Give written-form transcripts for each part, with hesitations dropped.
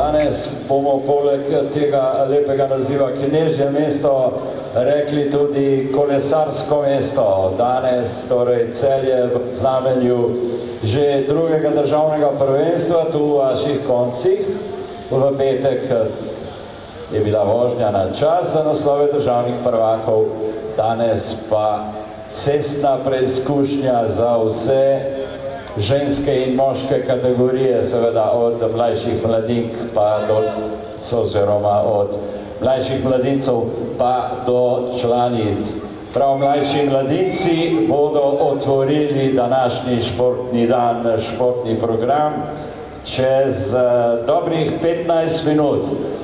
Danes bomo poleg tega lepega naziva Knežje mesto rekli tudi kolesarsko mesto. Danes torej Celje v znamenju že drugega državnega prvenstva tu v vaših koncih. V petek je bila vožnja na čas za naslove državnih prvakov, danes pa cestna preizkušnja za vse ženske in moške kategorije, seveda od mlajših mladink pa do, oziroma od mlajših mladincev pa do članic. Prav mlajši mladinci bodo otvorili današnji športni dan, športni program čez dobrih 15 minut.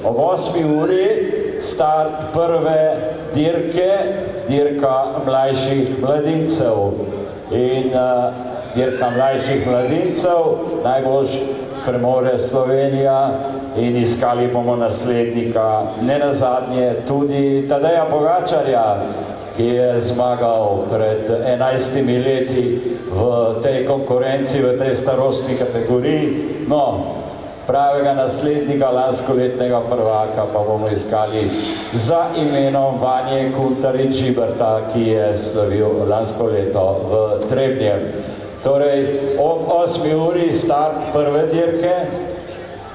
Ob 8 uri start prve dirke, dirka mlajših mladincev. In dirka mlajših mladincev najbolj premore Slovenija in iskali bomo naslednika, ne nazadnje tudi Tadeja Pogačarja, ki je zmagal pred 11 leti v tej konkurenci, v tej starostni kategoriji. No, pravega naslednika lanskoletnega prvaka pa bomo iskali za imenom Vanje Kuntarič-Žiberta, ki je slavil lansko leto v Trebnjem. Torej, ob 8 uri start prve dirke.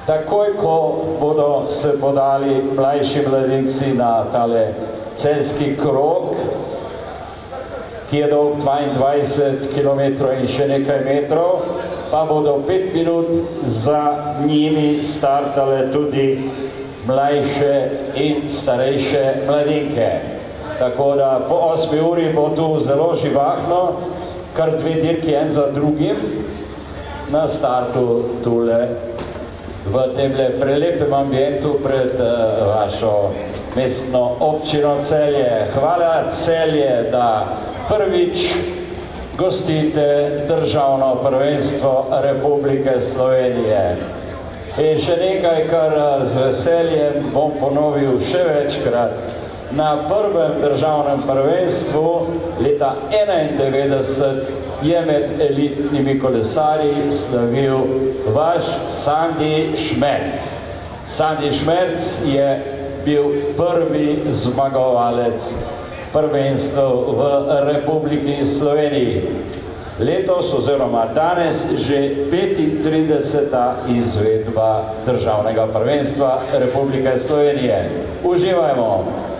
Takoj, ko bodo se podali mlajši mladinci na tale celjski krog, ki je dolg 22 km in še nekaj metrov, pa bodo 5 minut za njimi startale tudi mlajše in starejše mladinke. Tako da po 8 uri bo tu zelo živahno, kar dve dirki en za drugim na startu tule v temle prelepem ambientu pred vašo mestno občino Celje. Hvala Celje, da prvič gostite državno prvenstvo Republike Slovenije. In še nekaj, kar z veseljem bom ponovil še večkrat. Na prvem državnem prvenstvu leta 1991 je med elitnimi kolesarji slavil vaš Sandi Šmerc. Sandi Šmerc je bil prvi zmagovalec prvenstva v Republiki Sloveniji. Letos oziroma danes že 35. izvedba državnega prvenstva Republike Slovenije. Uživajmo!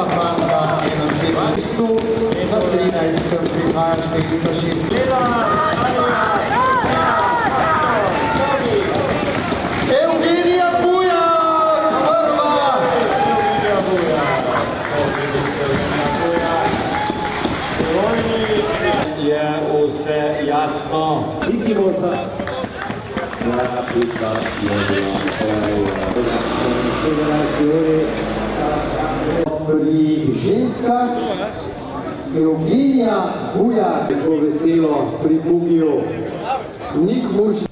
dva fanta in na 200, na 13. prihaja številka 6. Evgenija Bujar, prva! Slovenija Bujar. Je vse jasno. Piki bosta. Ja, pika je bila. Pri ženskah Evgenija Bujar, zelo veselo pri Bugiju. Nik Murš.